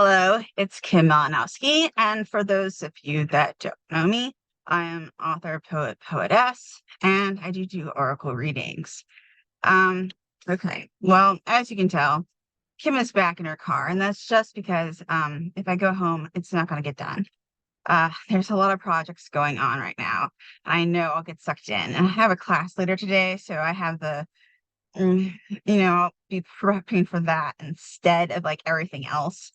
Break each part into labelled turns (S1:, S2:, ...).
S1: Hello, it's Kim Malinowski, and for those of you that don't know me, I am author, poet, poetess, and I do oracle readings. Um, okay, well, as you can tell, Kim is back in her car, and that's just because if I go home, it's not going to get done. There's a lot of projects going on right now, and I know I'll get sucked in. And I have a class later today, so I have mm, I'll be prepping for that instead of like everything else.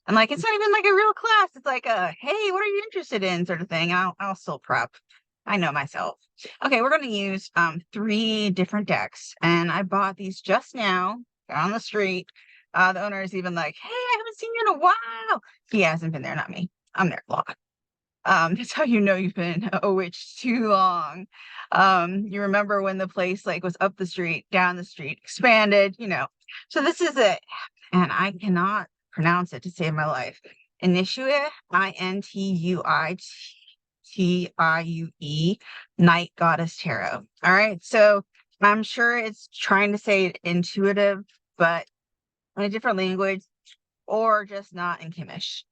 S1: And like, it's not even like a real class. It's like hey, what are you interested in sort of thing. I'll still prep. I know myself. Okay, we're going to use three different decks. And I bought these just now on the street. The owner is even like, hey, I haven't seen you in a while. He hasn't been there, not me. I'm there a lot. That's how you know you've been a witch too long. You remember when the place like was up the street, down the street, expanded, you know. So this is it. And I cannot pronounce it to save my life. Intuit, Intuitie, Night Goddess Tarot. All right. So I'm sure it's trying to say it intuitive, but in a different language or just not in Kimish.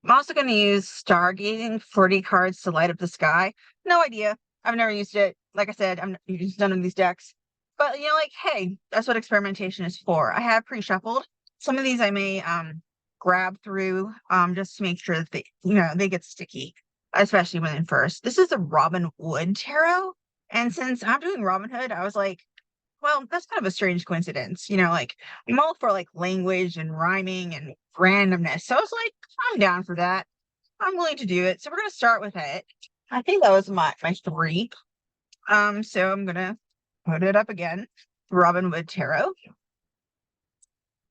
S1: I'm also going to use stargazing 40 cards to light up the sky. No idea. I've never used it. Like I said, I'm used none of these decks. But like, hey, that's what experimentation is for. I have pre-shuffled. Some of these I may grab through just to make sure that they get sticky, especially when in first. This is a Robin Wood tarot. And since I'm doing Robin Hood, I was like, well, that's kind of a strange coincidence. Like I'm all for like language and rhyming and randomness. So I was like, I'm down for that. I'm willing to do it. So we're gonna start with it. I think that was my three. So I'm gonna put it up again. Robin Wood Tarot.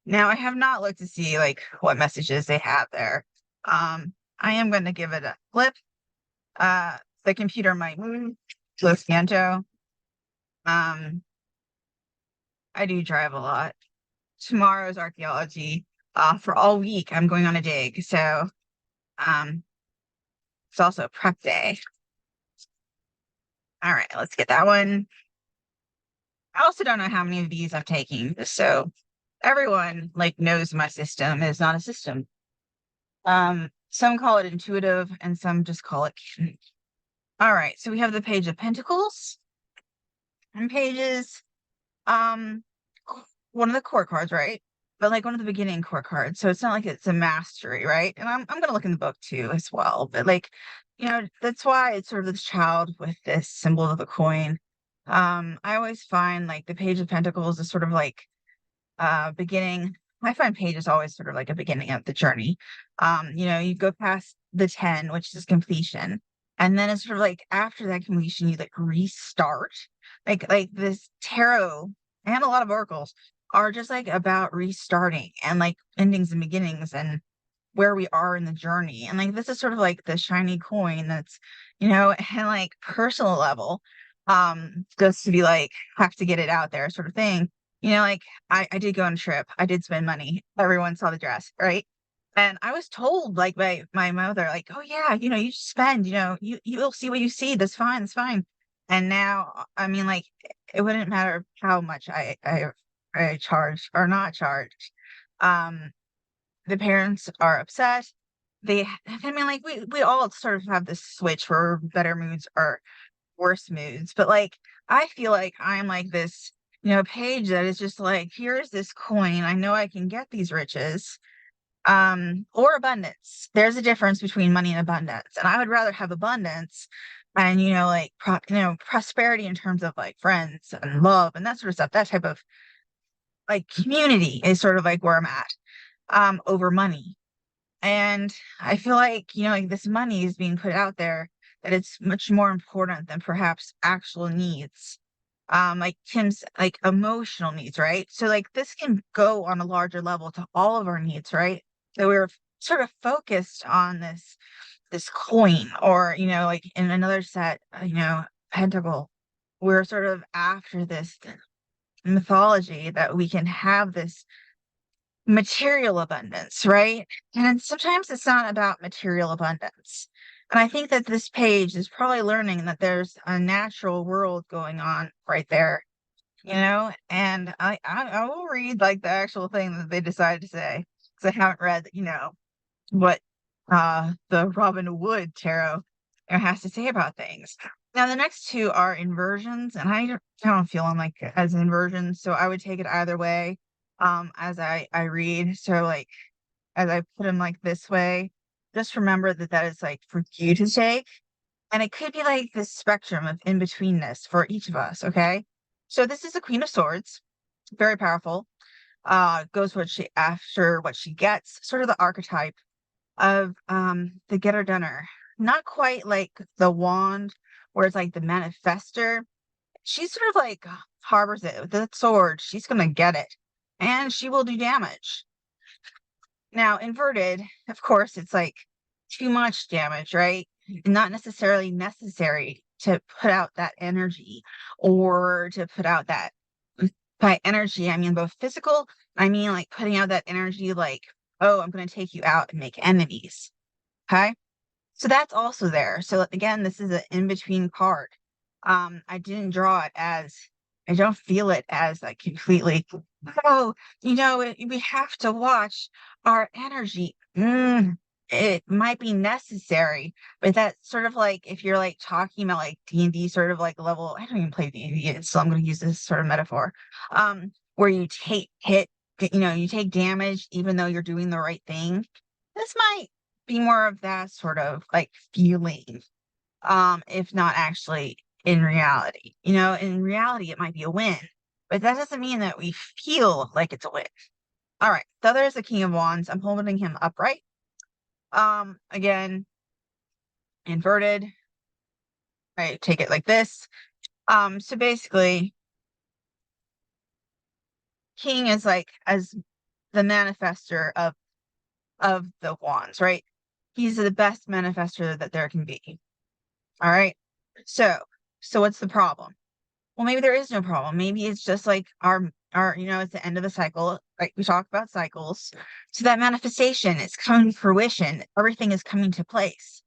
S1: Now I have not looked to see like what messages they have there. I am gonna give it a flip. The computer might move. Lo siento. Um, I do drive a lot. Tomorrow's archaeology. For all week, I'm going on a dig. So um, it's also prep day. All right, let's get that one. I also don't know how many of these I'm taking. So everyone like knows my system is not a system. Some call it intuitive and some just call it. All right, so we have the Page of Pentacles and pages. Um, one of the core cards, right? But like one of the beginning core cards. So it's not like it's a mastery, right? And I'm gonna look in the book too as well. But like, that's why it's sort of this child with this symbol of the coin. I always find like the Page of Pentacles is sort of like beginning. I find page is always sort of like a beginning of the journey. You go past the 10, which is completion. And then it's sort of like after that completion, you like restart. Like this tarot and a lot of oracles are just like about restarting and like endings and beginnings and where we are in the journey. And like this is sort of like the shiny coin that's, and like personal level, just to be like have to get it out there sort of thing. Like I did go on a trip. I did spend money. Everyone saw the dress, right? And I was told like by my mother, like, oh yeah, you just spend, you'll see what you see. That's fine, that's fine. And now, I mean, like, it wouldn't matter how much I charge or not charge. Um, the parents are upset. I mean, like we all sort of have this switch for better moods or worse moods, but like I feel like I'm like this, page that is just like, here's this coin. I know I can get these riches, or abundance. There's a difference between money and abundance, and I would rather have abundance and like prosperity in terms of like friends and love and that sort of stuff. That type of like community is sort of like where I'm at, over money. And I feel like, like this money is being put out there that it's much more important than perhaps actual needs. Like Kim's like emotional needs, right? So like this can go on a larger level to all of our needs, right? So we're sort of focused on this coin or, like in another set, pentacle. We're sort of after this mythology that we can have this material abundance, right? And sometimes it's not about material abundance. And I think that this page is probably learning that there's a natural world going on right there, and I will read like the actual thing that they decided to say because I haven't read, what the Robin Wood tarot has to say about things. Now the next two are inversions, and I don't feel them like as inversions, so I would take it either way as I read. So like as I put them like this way, just remember that that is like for you to take, and it could be like this spectrum of in betweenness for each of us. Okay, so this is a Queen of Swords, very powerful. Goes what she after what she gets, sort of the archetype of the getter doner. Not quite like the wand, where it's like the manifester. She's sort of like harbors it with the sword. She's gonna get it, and she will do damage. Now, inverted, of course, it's like too much damage, right? Not necessarily necessary to put out that energy or to put out that. By energy, I mean both physical, I mean like putting out that energy, like, oh, I'm going to take you out and make enemies. Okay. So that's also there. So again, this is an in-between card. I didn't draw it as I don't feel it as like completely, oh, we have to watch our energy. It might be necessary, but that's sort of like if you're like talking about like D&D sort of like level, I don't even play D&D, so I'm gonna use this sort of metaphor. Where you take hit, you take damage even though you're doing the right thing. This might be more of that sort of like feeling, if not actually in reality. In reality, it might be a win, but that doesn't mean that we feel like it's a win. All right, the other is the King of Wands. I'm holding him upright. Again, inverted. I take it like this. So basically, King is like as the manifester of the wands, right? He's the best manifester that there can be. All right. So, so what's the problem? Well, maybe there is no problem. Maybe it's just like our it's the end of the cycle. Like we talk about cycles. So that manifestation is coming to fruition. Everything is coming to place.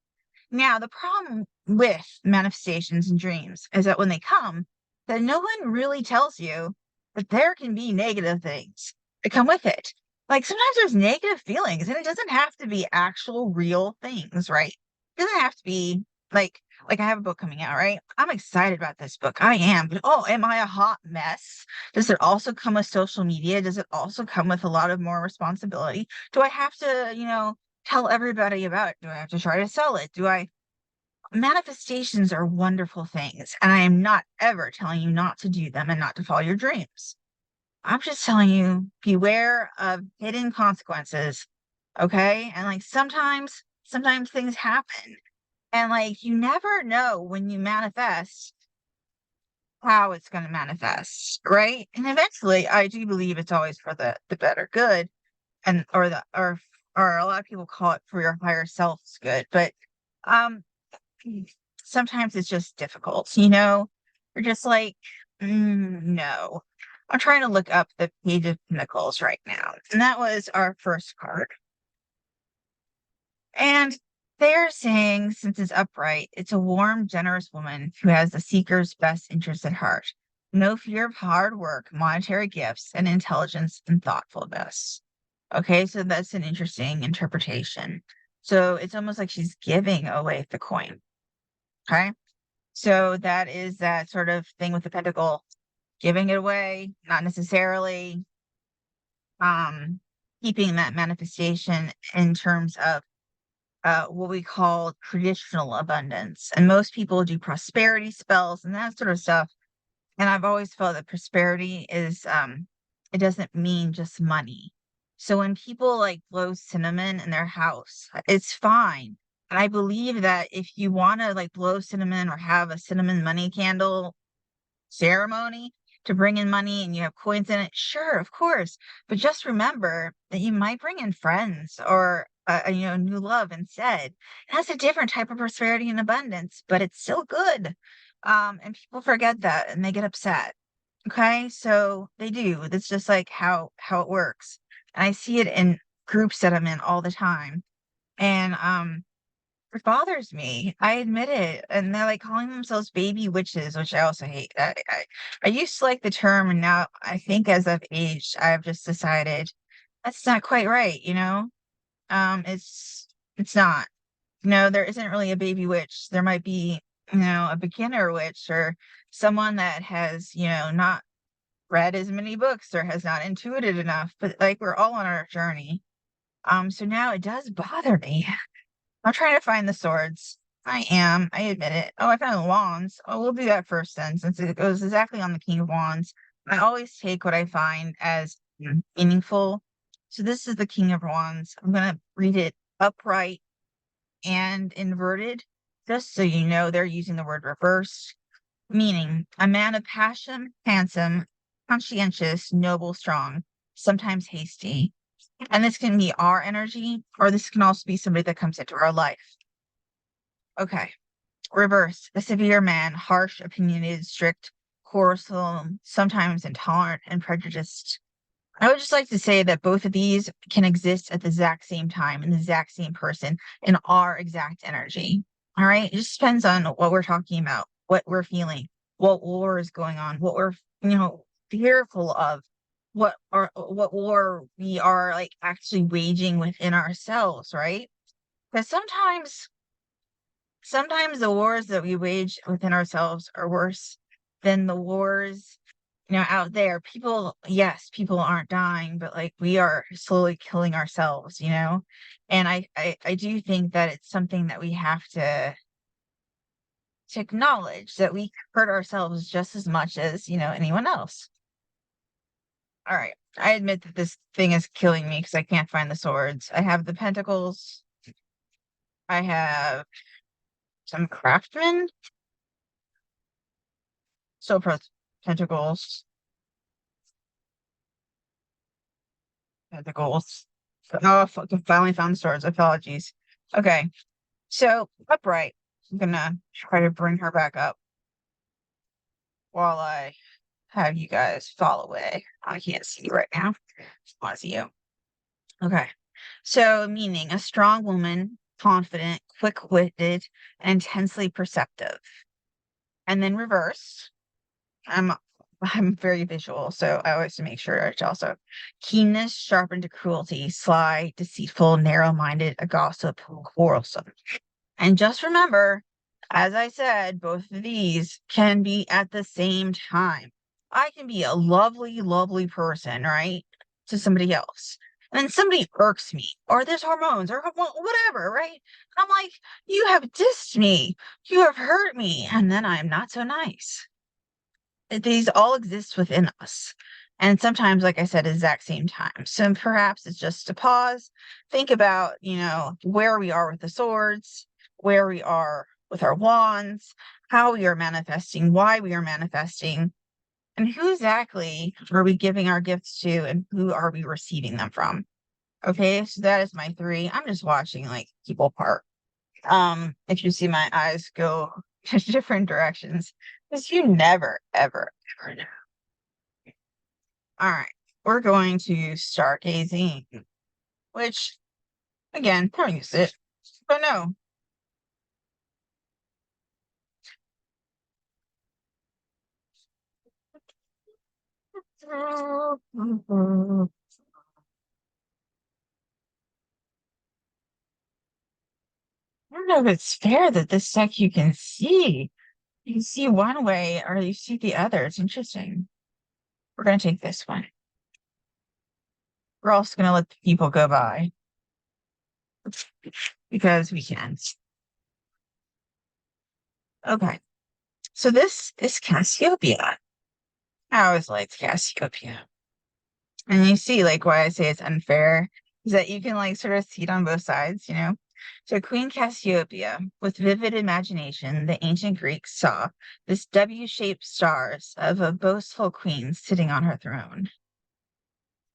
S1: Now, the problem with manifestations and dreams is that when they come, that no one really tells you that there can be negative things that come with it. Like sometimes there's negative feelings, and it doesn't have to be actual real things, right? It doesn't have to be like I have a book coming out, right? I'm excited about this book. I am. But oh, am I a hot mess? Does it also come with social media? Does it also come with a lot of more responsibility? Do I have to, tell everybody about it? Do I have to try to sell it? Manifestations are wonderful things, and I am not ever telling you not to do them and not to follow your dreams. I'm just telling you, beware of hidden consequences. Okay. And like sometimes things happen. And like you never know when you manifest how it's going to manifest, right? And eventually I do believe it's always for the better good and or a lot of people call it for your higher self's good. But um sometimes it's just difficult, You're just like, no. I'm trying to look up the Page of Pentacles right now. And that was our first card. And they're saying, since it's upright, it's a warm, generous woman who has the seeker's best interest at heart. No fear of hard work, monetary gifts, and intelligence and thoughtfulness. Okay, so that's an interesting interpretation. So it's almost like she's giving away the coin. Okay. So that is that sort of thing with the pentacle, giving it away, not necessarily um keeping that manifestation in terms of what we call traditional abundance. And most people do prosperity spells and that sort of stuff. And I've always felt that prosperity is it doesn't mean just money. So when people like blow cinnamon in their house, it's fine. And I believe that if you want to like blow cinnamon or have a cinnamon money candle ceremony to bring in money and you have coins in it, sure, of course. But just remember that you might bring in friends or new love instead. That's a different type of prosperity and abundance, but it's still good. And people forget that and they get upset. Okay, so they do. That's just like how it works. And I see it in groups that I'm in all the time. And it bothers me. I admit it. And they're like calling themselves baby witches, which I also hate. I used to like the term, and now I think as I've aged, I've just decided that's not quite right, It's not. No, there isn't really a baby witch. There might be, a beginner witch or someone that has, not read as many books or has not intuited enough, but like we're all on our journey. So now it does bother me. I'm trying to find the swords. I am. I admit it. Oh, I found the wands. Oh, we'll do that first then, since it goes exactly on the King of Wands. I always take what I find as meaningful. So this is the King of Wands. I'm gonna read it upright and inverted, just so you know they're using the word reversed, meaning a man of passion, handsome, conscientious, noble, strong, sometimes hasty. And this can be our energy, or this can also be somebody that comes into our life. Okay. Reverse, a severe man, harsh, opinionated, strict, quarrelsome, sometimes intolerant and prejudiced. I would just like to say that both of these can exist at the exact same time in the exact same person in our exact energy. All right. It just depends on what we're talking about, what we're feeling, what war is going on, what we're, fearful of, what war we are like actually waging within ourselves, right? Because sometimes the wars that we wage within ourselves are worse than the wars, out there. Yes, people aren't dying, but like we are slowly killing ourselves. And I do think that it's something that we have to acknowledge that we hurt ourselves just as much as, anyone else. All right. I admit that this thing is killing me because I can't find the swords. I have the pentacles. I have some craftsmen. So pentacles, pentacles. Oh, fuck, I finally found the swords. Apologies. Okay. So upright. I'm gonna try to bring her back up while I have you guys fall away. I can't see you right now. Just want to see you. Okay. So meaning a strong woman, confident, quick-witted, and intensely perceptive. And then reverse. I'm I'm very visual, so I always make sure it's also keenness sharpened to cruelty, sly, deceitful, narrow-minded, a gossip, quarrelsome. And just remember, as I said, both of these can be at the same time. I can be a lovely, lovely person, right? To somebody else. And then somebody irks me, or there's hormones, or whatever, right? I'm like, you have dissed me, you have hurt me, and then I'm not so nice. These all exist within us. And sometimes, like I said, exact same time. So perhaps it's just to pause, think about, where we are with the swords, where we are with our wands, how we are manifesting, why we are manifesting, and who exactly are we giving our gifts to, and who are we receiving them from? Okay, so that is my three. I'm just watching like people part. If you see my eyes go different directions, because you never, ever, ever know. All right, we're going to start gazing, which again, don't use it, but no. I don't know if it's fair that this deck you can see. You can see one way or you see the other. It's interesting. We're going to take this one. We're also going to let the people go by because we can. Okay. So this is Cassiopeia. I always liked Cassiopeia. And you see, like, why I say it's unfair is that you can, like, sort of see it on both sides. So Queen Cassiopeia, with vivid imagination, the ancient Greeks saw this W-shaped stars of a boastful queen sitting on her throne.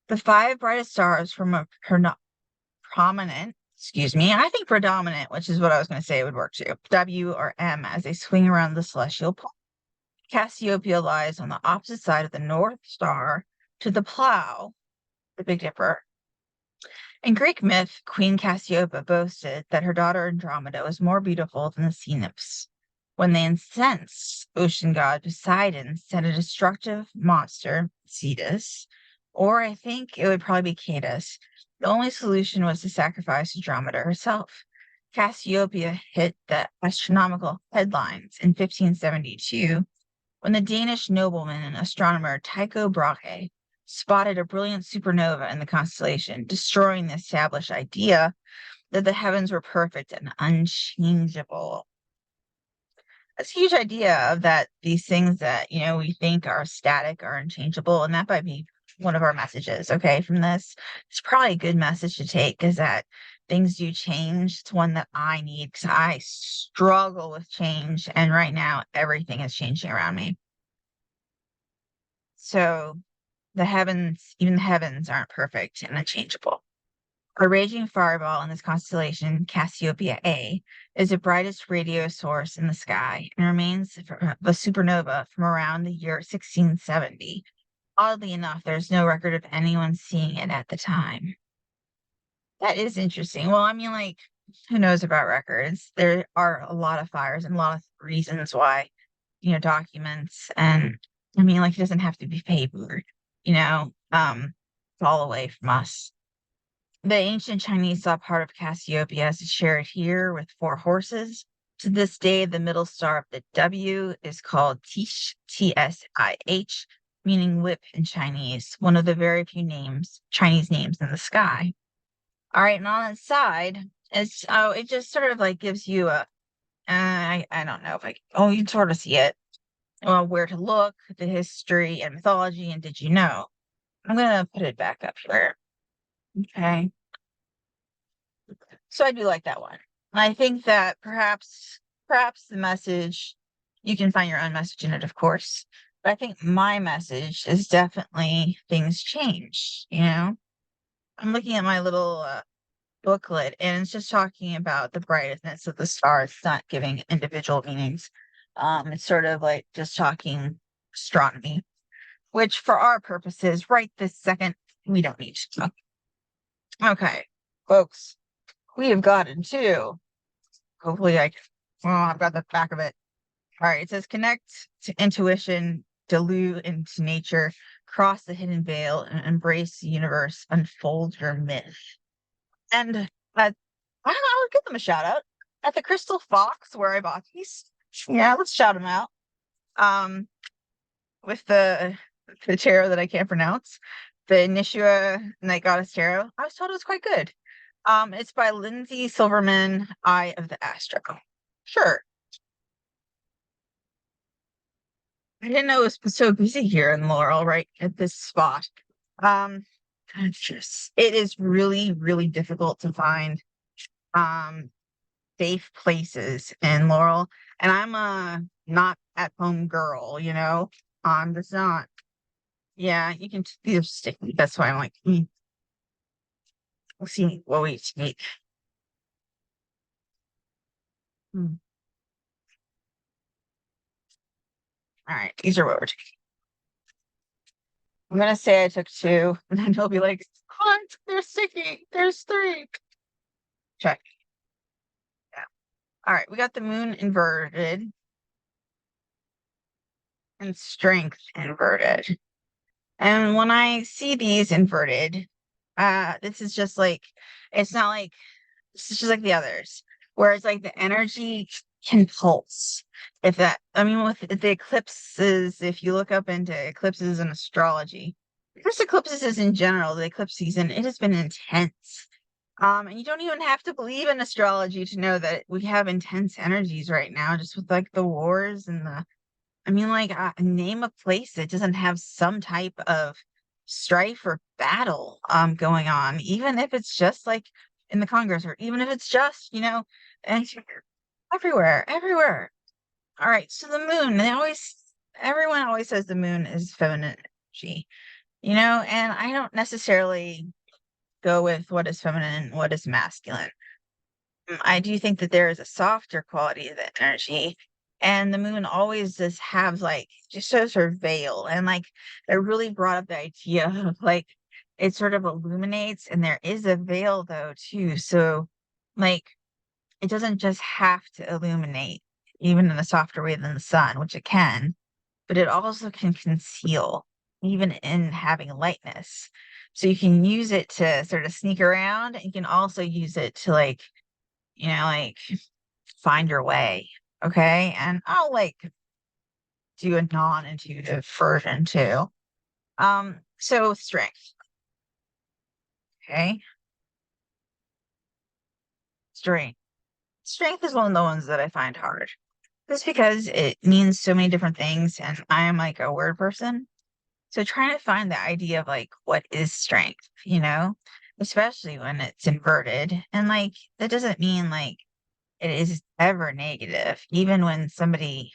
S1: The five brightest stars from her prominent, excuse me, I think predominant, which is what I was going to say would work too, W or M, as they swing around the celestial pole. Cassiopeia lies on the opposite side of the North Star to the plow, the Big Dipper. In Greek myth, Queen Cassiopeia boasted that her daughter Andromeda was more beautiful than the sea nymphs. When they incensed ocean god Poseidon sent a destructive monster, Cetus, Or I think it would probably be Cadus. The only solution was to sacrifice Andromeda herself. Cassiopeia hit the astronomical headlines in 1572 when the Danish nobleman and astronomer Tycho Brahe spotted a brilliant supernova in the constellation, destroying the established idea that the heavens were perfect and unchangeable. That's a huge idea of that these things that, we think are static are unchangeable. And that might be one of our messages, okay, from this. It's probably a good message to take is that things do change. It's one that I need because I struggle with change. And right now, everything is changing around me. So even the heavens aren't perfect and unchangeable. A raging fireball in this constellation, Cassiopeia A, is the brightest radio source in the sky and remains a supernova from around the year 1670. Oddly enough, there's no record of anyone seeing it at the time. That is interesting. Well, I mean, like, who knows about records? There are a lot of fires and a lot of reasons why, documents and I mean, like, it doesn't have to be paper, fall away from us. The ancient Chinese saw part of Cassiopeia as a charioteer with four horses. To this day, the middle star of the W is called Tish, T-S-I-H, meaning whip in Chinese, one of the very few Chinese names in the sky. All right, and on the side, it just sort of like gives you I don't know if you can sort of see it. Well, where to look, the history and mythology, and did you know? I'm gonna put it back up here. Okay. So I do like that one. And I think that perhaps the message, you can find your own message in it, of course. But I think my message is definitely things change, I'm looking at my little booklet and it's just talking about the brightness of the stars. It's not giving individual meanings. It's sort of like just talking astronomy, which for our purposes, right this second, we don't need to talk. Okay, folks, we have gotten to, hopefully I've got the back of it. All right, it says connect to intuition, dilute into nature, cross the hidden veil, and embrace the universe, unfold your myth. And I'll give them a shout out at the Crystal Fox where I bought these. Yeah, let's shout them out. With the tarot that I can't pronounce, the Nishua Night Goddess Tarot. I was told it was quite good. It's by Lindsay Silverman, Eye of the Astro. Sure. I didn't know it was so busy here in Laurel, right at this spot. It is really, really difficult to find safe places in Laurel. And I'm a not at home girl, I'm just not. Yeah, you can these are sticky. That's why I'm like, we'll see what we eat. Hmm. All right, these are what we're taking. I'm gonna say I took two, and then he'll be like, "What? They're sticky. There's three." Check. Yeah. All right, we got the moon inverted and strength inverted. And when I see these inverted, this is just like it's not like this is just like the others, where it's like the energy can pulse. With the eclipses, if you look up into eclipses in astrology, just eclipses in general, the eclipse season, it has been intense. And you don't even have to believe in astrology to know that we have intense energies right now, just with like the wars and name a place that doesn't have some type of strife or battle going on, even if it's just like in the Congress or even if it's just, and everywhere, everywhere. All right, so the moon, everyone always says the moon is feminine energy, and I don't necessarily go with what is feminine and what is masculine. I do think that there is a softer quality of the energy. And the moon always just have like just shows her veil. And like it really brought up the idea of like it sort of illuminates and there is a veil though too. So like it doesn't just have to illuminate even in a softer way than the sun, which it can, but it also can conceal. even in having lightness. So you can use it to sort of sneak around, and you can also use it to like find your way. Okay. And I'll like do a non-intuitive version too. So strength. Okay. Strength. Strength is one of the ones that I find hard. Just because it means so many different things, and I am like a word person. So trying to find the idea of like what is strength, especially when it's inverted. And like that doesn't mean like it is ever negative, even when somebody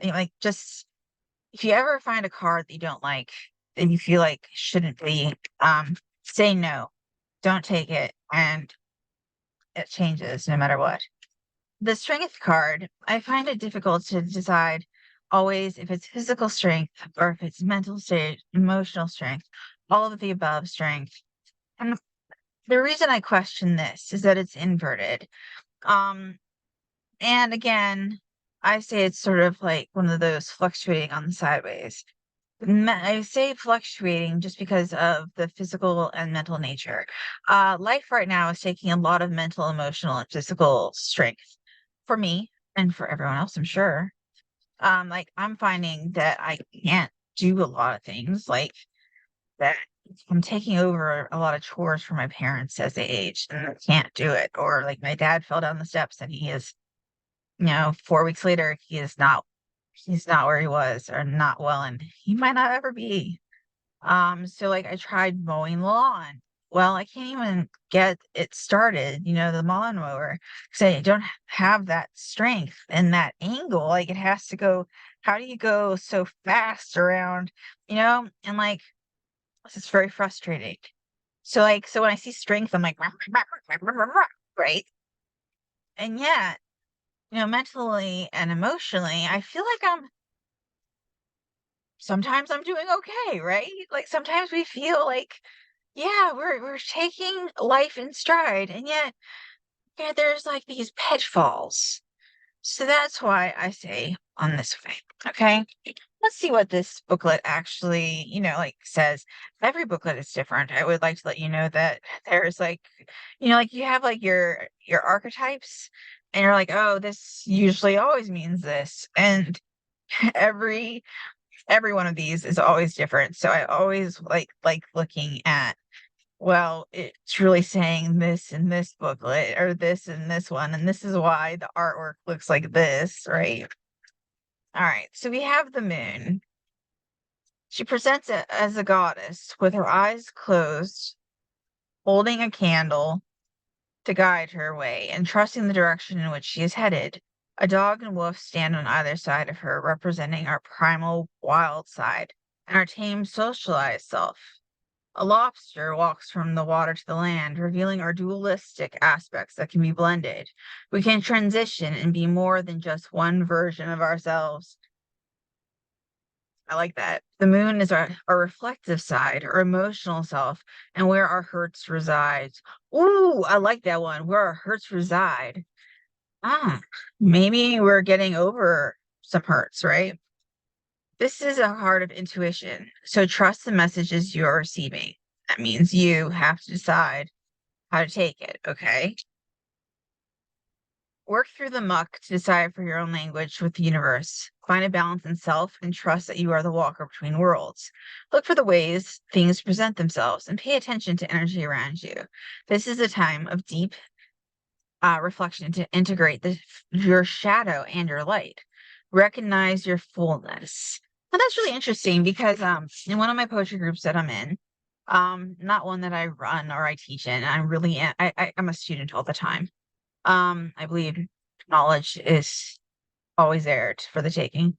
S1: like just if you ever find a card that you don't like and you feel like shouldn't be, say no. Don't take it, and it changes no matter what. The strength card, I find it difficult to decide always if it's physical strength or if it's mental state, emotional strength, all of the above strength. And the reason I question this is that it's inverted. Um, and again, I say it's sort of like one of those fluctuating on the sideways. I say fluctuating just because of the physical and mental nature. Life right now is taking a lot of mental, emotional, and physical strength for me and for everyone else, I'm sure. Like I'm finding that I can't do a lot of things like that. I'm taking over a lot of chores for my parents as they age, and I can't do it. Or like my dad fell down the steps and he is, 4 weeks later, he's not where he was or not well, and he might not ever be. So like I tried mowing the lawn. Well, I can't even get it started, the lawnmower, because I don't have that strength and that angle. Like it has to go, how do you go so fast around, and like this is very frustrating. So when I see strength, I'm like, right? And yet, mentally and emotionally, I feel like sometimes I'm doing okay, right? Like sometimes we feel like, yeah, we're taking life in stride, and yet yeah, there's like these pitfalls. So that's why I say on this way. Okay. Let's see what this booklet actually, like says. Every booklet is different. I would like to let you know that there's like, like you have like your archetypes, and you're like, oh, this usually always means this. And every every one of these is always different. So I always like looking at, well, it's really saying this in this booklet or this in this one, and this is why the artwork looks like this, right? All right, so we have the moon. She presents it as a goddess with her eyes closed, holding a candle to guide her way and trusting the direction in which she is headed. A dog and wolf stand on either side of her, representing our primal wild side and our tame socialized self. A lobster walks from the water to the land, revealing our dualistic aspects that can be blended. We can transition and be more than just one version of ourselves. I like that. The moon is our reflective side, our emotional self, and where our hurts reside. Ooh, I like that one. Where our hurts reside. Ah, maybe we're getting over some hurts, right? This is a heart of intuition. So trust the messages you're receiving. That means you have to decide how to take it, okay? Work through the muck to decide for your own language with the universe. Find a balance in self and trust that you are the walker between worlds. Look for the ways things present themselves and pay attention to energy around you. This is a time of deep reflection to integrate your shadow and your light. Recognize your fullness. Now that's really interesting because in one of my poetry groups that I'm in, not one that I run or I teach in, I'm a student all the time. I believe knowledge is always there for the taking.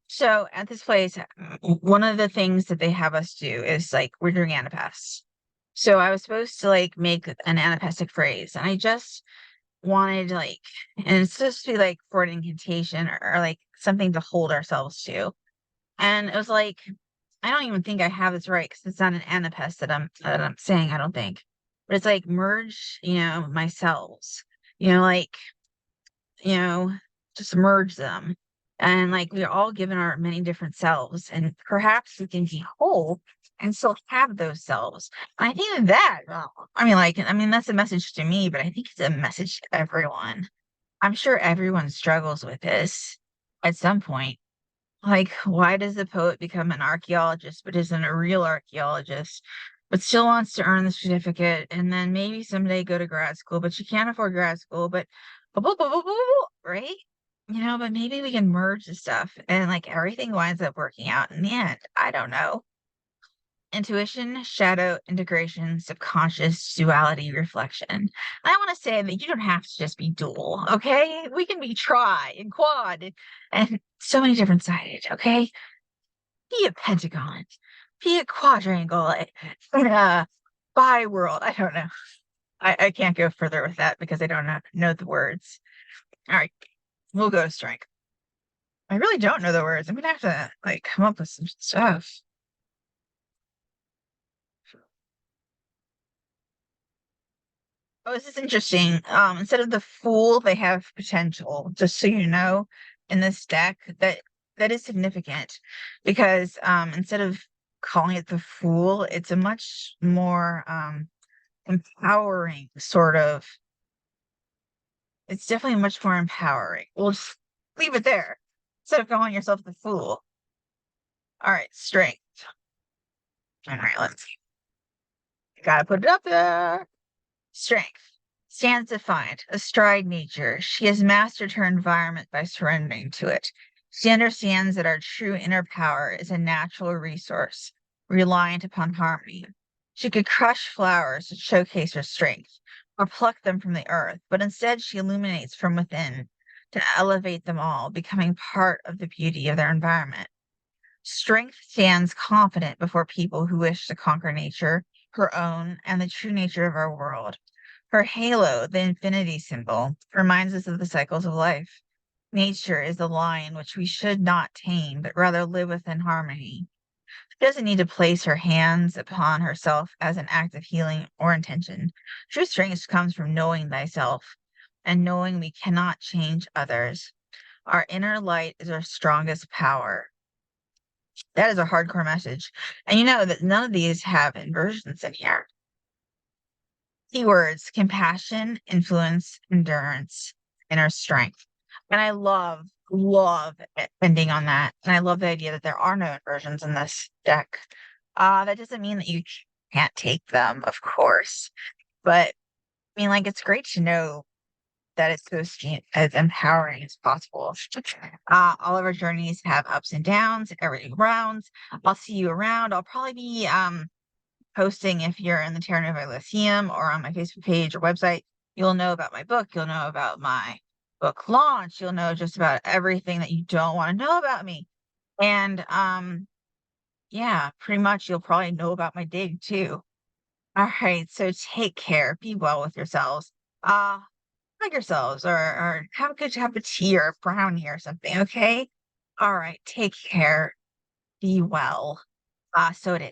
S1: So at this place, one of the things that they have us do is like we're doing anapasts. So I was supposed to like make an anapestic phrase, and I just wanted like, and it's supposed to be like for an incantation or like something to hold ourselves to. And it was like, I don't even think I have this right because it's not an anapest that I'm saying, I don't think. But it's like merge, my cells, like, you know, just merge them. And like we're all given our many different selves, and perhaps we can be whole and still have those selves. And I think that, well, I mean, that's a message to me, but I think it's a message to everyone. I'm sure everyone struggles with this at some point. Like, why does the poet become an archaeologist but isn't a real archaeologist, but still wants to earn the certificate and then maybe someday go to grad school, but she can't afford grad school, but right? But maybe we can merge the stuff and like everything winds up working out in the end. I don't know. Intuition, shadow, integration, subconscious, duality, reflection. I want to say that you don't have to just be dual, okay? We can be tri and quad and so many different sided, okay? Be a pentagon, be a quadrangle, bi-world. I don't know. I can't go further with that because I don't know the words. All right, we'll go to strength. I really don't know the words. I'm gonna have to like come up with some stuff. Oh, this is interesting. Instead of the fool, they have potential. Just so you know, in this deck, that is significant because instead of calling it the fool, it's a much more empowering sort of. It's definitely much more empowering. We'll just leave it there instead of calling yourself the fool. All right, strength. All right, let's see. Gotta put it up there. Strength stands defined, astride nature. She has mastered her environment by surrendering to it. She understands that our true inner power is a natural resource, reliant upon harmony. She could crush flowers to showcase her strength, or pluck them from the earth, but instead she illuminates from within to elevate them all, becoming part of the beauty of their environment. Strength stands confident before people who wish to conquer nature, her own, and the true nature of our world. Her halo, the infinity symbol, reminds us of the cycles of life. Nature is the line which we should not tame, but rather live within harmony. She doesn't need to place her hands upon herself as an act of healing or intention. True strength comes from knowing thyself and knowing we cannot change others. Our inner light is our strongest power. That is a hardcore message. And you know that none of these have inversions in here. Keywords: compassion, influence, endurance, inner strength. And I love ending on that. And I love the idea that there are no inversions in this deck. That doesn't mean that you can't take them, of course. But I mean, like, it's great to know that it's supposed to be as empowering as possible. All of our journeys have ups and downs, every rounds. I'll see you around. I'll probably be posting if you're in the Terra Nova Lyceum or on my Facebook page or website. You'll know about my book. You'll know about my book launch. You'll know just about everything that you don't want to know about me. And yeah, pretty much you'll probably know about my dig too. All right, so take care. Be well with yourselves. Uh hug yourselves or have a good cup of tea or a brownie or something, okay? All right, take care. Be well. So it is.